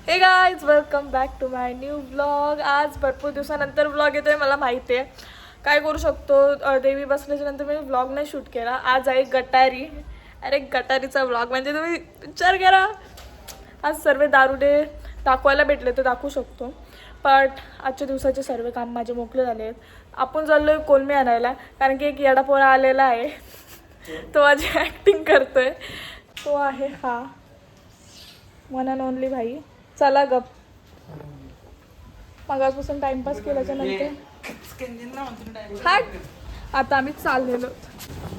हे guys welcome back to my new vlog. आज भरपूर दिवसानंतर व्लॉग येतोय. मला माहिती आहे काय करू शकतो. देवी बसल्याच्या नंतर मी व्लॉग नाही शूट केला. आज आहे गटारी. अरे गटारीचा व्लॉग म्हणजे तुम्ही विचार करा. आज सर्व दारुडे दाखवायला भेटले तर दाखवू शकतो. बट आजच्या दिवसाचे सर्व काम माझे मोकळे झाले आहेत. आपण चाललो आहे कोलमी आणायला कारण की एक येडापोरा आलेला आहे. तो माझी ॲक्टिंग करतोय. तो आहे हा वन अँड ओनली भाई. चला गप. मगापासून टाइमपास केल्याच्या नंतर हाट आता आम्ही चाललेलो.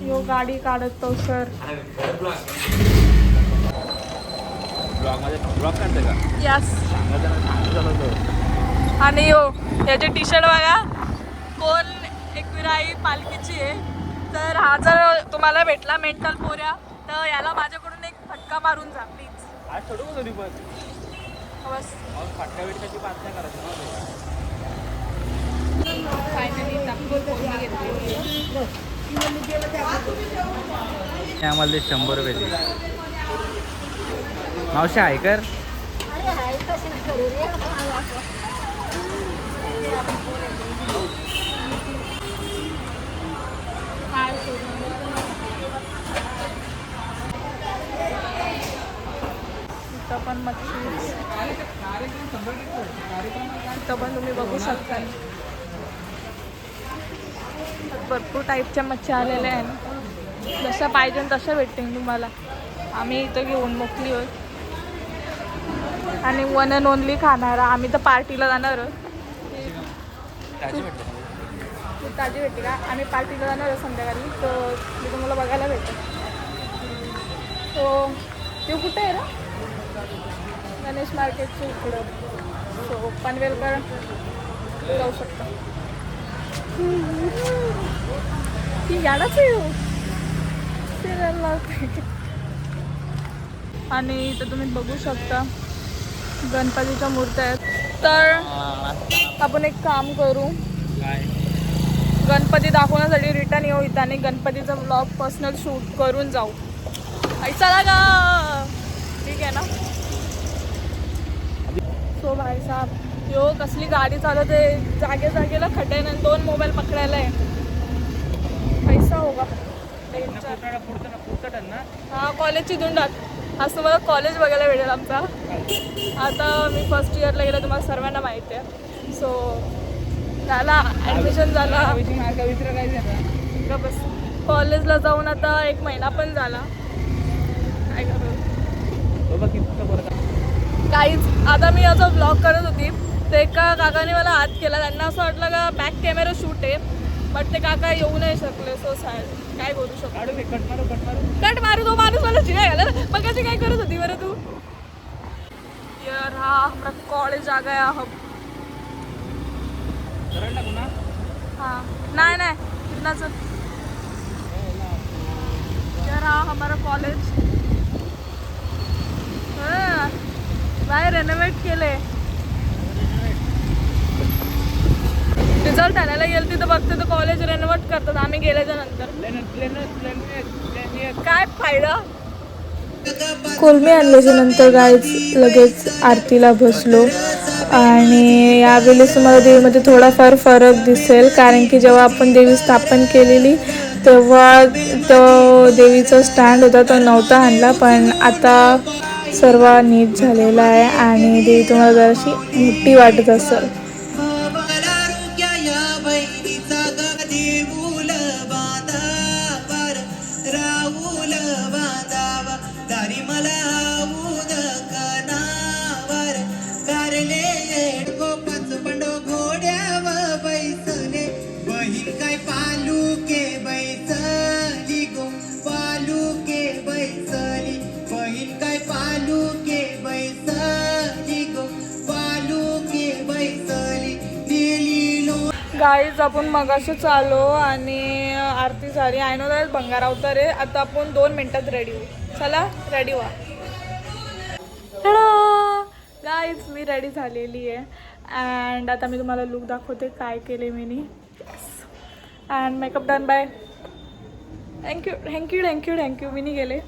यो गाडी काढत तो सर यस. आणि यो याचे टी शर्ट बघा कोण एकविराई पालखीची आहे. तर हा जर तुम्हाला भेटला मेंटल पोऱ्या तर याला माझ्याकडून एक फटका मारून जा प्लीज. बस फायनली आम्हाला ते 100 रुपये दे. मावशी आहे कर. इथं पण मच्छी इथं पण तुम्ही बघू शकता. भरपूर टाईपच्या मच्छी आलेल्या आहेत. जशा पाहिजे तशा भेटतील तुम्हाला. आम्ही इथं घेऊन मोकली आहोत आणि वन अँड ओनली खाणार. आम्ही तर पार्टीला जाणार आहोत. ताजी भेटते का? आम्ही पार्टीला जाणार आहोत संध्याकाळी. तर मी तुम्हाला बघायला भेटेल. तो ते कुठे आहे ना गणेश मार्केटच्या इकडं. सो पनवेलकर जाऊ शकता. ती याडाच आहे आणि इथं तुम्ही बघू शकता गणपतीच्या मूर्त्या आहेत. तर आपण एक काम करू. गणपती दाखवण्यासाठी रिटर्न येऊ इथं आणि गणपतीचा व्लॉग पर्सनल शूट करून जाऊ. चला का ठीक आहे ना. सो भाई साहब यो कसली गाडी चालवते. जागेला खड्ड्याने 2 मोबाईल पकडायला आहे. पैसा होगा हा कॉलेजची धुंडात. आज तुम्हाला कॉलेज बघायला भेटेल आमचा. आता मी फर्स्ट इयरला गेला तुम्हाला सर्वांना माहिती आहे. सो झाला ॲडमिशन झाला. बस कॉलेजला जाऊन आता 1 महिना पण झाला. काय करू काहीच. आता मी याचा ब्लॉग करत होती ते एका काकाने मला हात केला. त्यांना असं वाटलं का बॅक कॅमेरा शूट आहे. बट ते काका येऊ नाही शकले. So sad. काय करू शकतो. कट मारू. तो माणूस मला शिवाय घाला ना. मग कशी काय करत होती बरं तू. यार हा हमारा कॉलेज आ गया हम. हाँ नहीं कितना सर. यार हा हमारा कॉलेज बाहेर रेनोवेट केले. रिझल्ट आणायला गेलं तिथं बघते तर कॉलेज रेनोवेट करतात. आम्ही गेल्याच्या नंतर काय फायदा. कोलमी आणल्याच्या नंतर गाईज लगेच आरतीला बसलो. आणि यावेळेस तुम्हाला देवीमध्ये थोडाफार फरक दिसेल कारण की जेव्हा आपण देवी स्थापन केलेली तेव्हा तो देवीचा स्टँड होता तो नव्हता आणला. पण आता सर्व नीट झालेला आहे आणि देवी तुम्हाला जराशी मोठी वाटत असेल. गाईज आपण मगाशी चालू आणि आरती झाली. आय नो दॅट भंगार अवतार आहे. आता आपण 2 मिनिटात रेडी होऊ. चला रेडी व्हा. गाईज मी रेडी झालेली आहे. अँड आता मी तुम्हाला लुक दाखवते काय केले मी. And makeup done bye. Thank you मी गेले.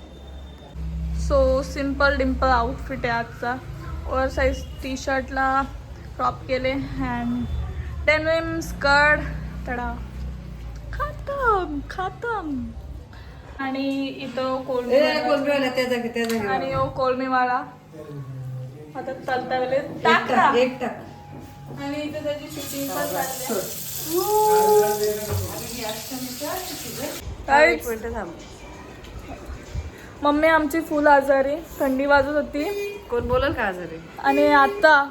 सो सिम्पल डिम्पल आउटफिट आहे आजचा. ओव्हर साईज टी शर्टला क्रॉप केले अँड डेनिम स्कर्ट तडा खतम आणि इथं कोळमी आणि कोळमीवाला आता चालता वेळे टाकला आणि इथं त्याची शूटिंग पण चालली. मम्मी आमची फुल आजारी, थंडी वाजत होती. कोण बोलल का आजारी? आणि आता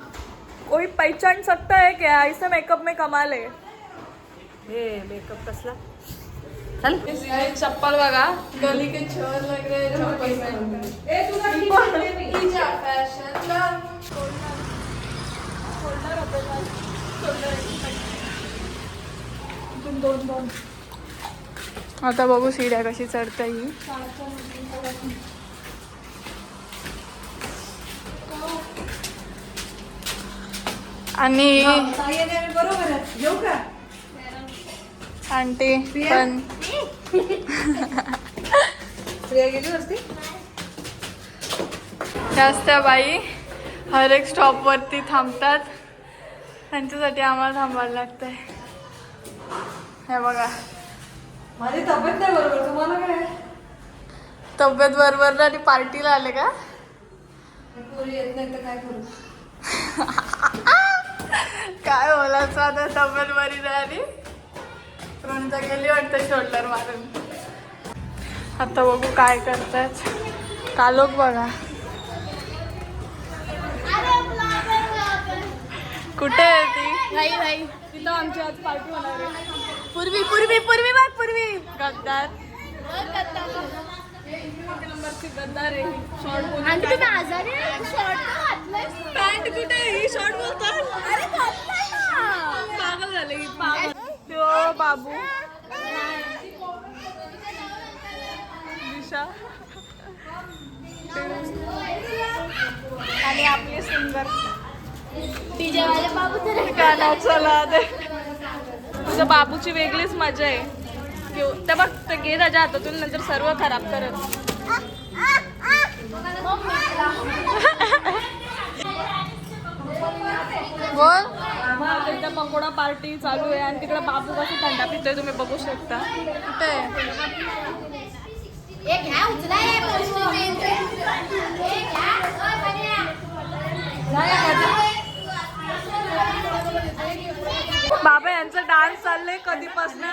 कोई पहचान सकता है क्या ऐसे मेकअप में कमाल है. हे मेकअप कसला? चल चप्पल बघा गली के छोर लग रहे दोन. आता बघू सीड्या कशी चढता येईल. आणि बरोबर येऊ का? आंटी पण प्रिया गेली असती. जास्त बाई हर एक स्टॉपवरती थांबतात, त्यांच्यासाठी आम्हाला थांबायला लागतंय. हे बघा माझी तब्येत नाही बरोबर, तुम्हाला काय? तब्येत बरोबर आणि पार्टीला आले का? पोरी येत नाही तर काय करू? काय बोलायचं आता, तब्येत बरी नाही आली. प्रणता गेली वाटतं शोल्डर मारून. आता बघू काय करतात. कालोख बघा कुठे आहे ती? नाही तिथं आमची आज पार्टी होणार आहे. पूर्वी गद्दार नंबरची गद्दार आहे. शॉर्ट पॅन्ट कुठे ही शॉर्ट बोलतात. पागल झाले की पागल. तो बाबू दिशा आणि आपले सिंगर गाणं चला दे. तुझ्या बाबूची वेगळीच मजा आहे. ते बघ ते घे त्याच्या हातातून, नंतर सर्व खराब करत. बोल. तिकडे पकोडा पार्टी चालू आहे आणि तिकडे बाबू कसं थंडा पितोय तुम्ही बघू शकता. कुठे बाबा यांचा डान्स चाललंय कधीपासून.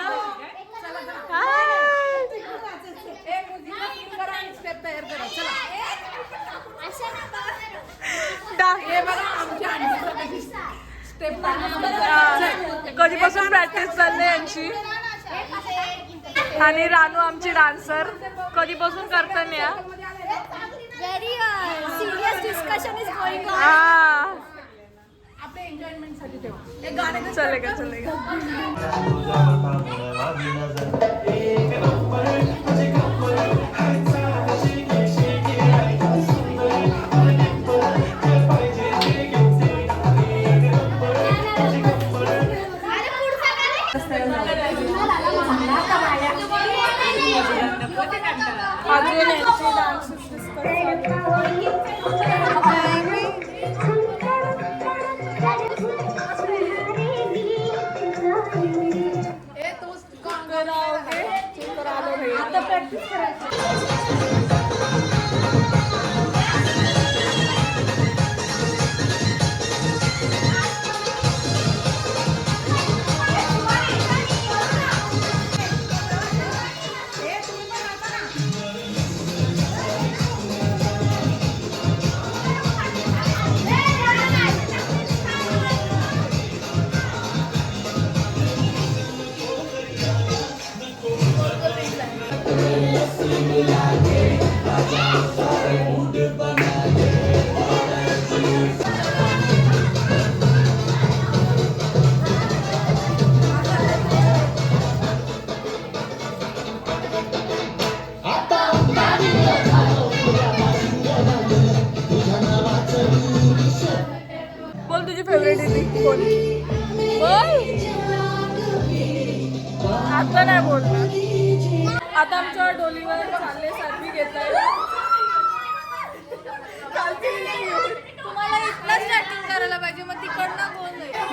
कधीपासून प्रॅक्टिस चालली यांची. आणि रानू आमची डान्सर कधीपासून करताना. चलेगा अजून यांची डान्स आता प्रॅक्टिस करायची. बोल तुझी फेवरेट आहे कोण? बोल. आता नाही बोलणार. आता आमच्या डोलीवर चालले सातवी घेत आहे. तुम्हाला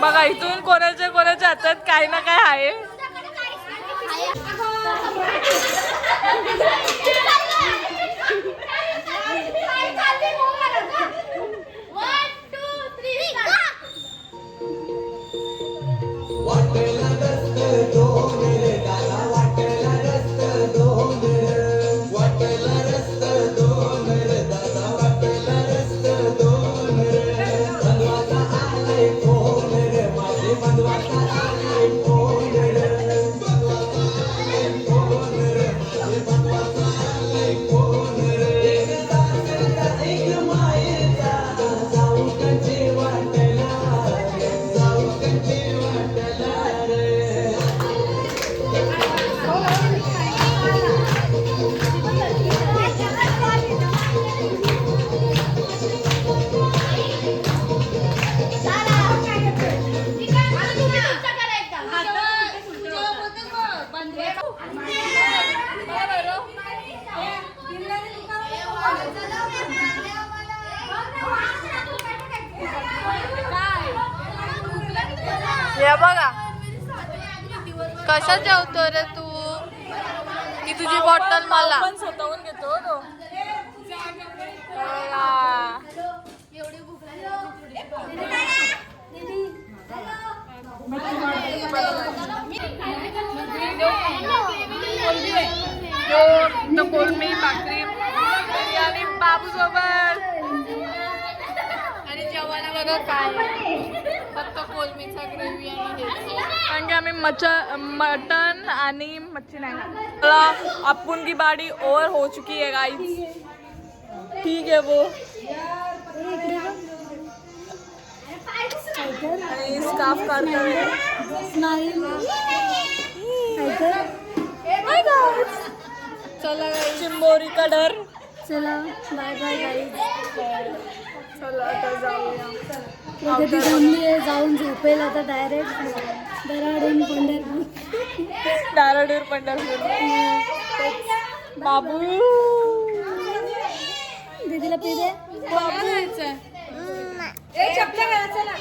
बघा इथून कोणाच्या कोणाच्या हातात काही ना काय आहे. हे बघा कशा जेवतो रे तू की तुझी बॉटल मला पण स्वतःहून घेतो तो. कोलमी भाकरी बिर्याणी बाबू सोबत आणि जेवण बघा काय फक्त कोलमीचा ग्रेव्ही आणि कारण की आम्ही मटन आणि मच्छी नाही खात. अपुन की बाड़ी और हो चुकी है गाइस. ठीक है वो स्काफ काढता है. चला चिंबोरी का डर. चला बाय बाय गाईज. चला आता जाऊया. प्रगती जमली आहे जाऊन झोपेल आता डायरेक्ट दराडून पंढरपूर. दाराडूर पंढरपूर. बाबू दीदीला पी दे. बाबू जायचंय. चपल्या घालायचं ना.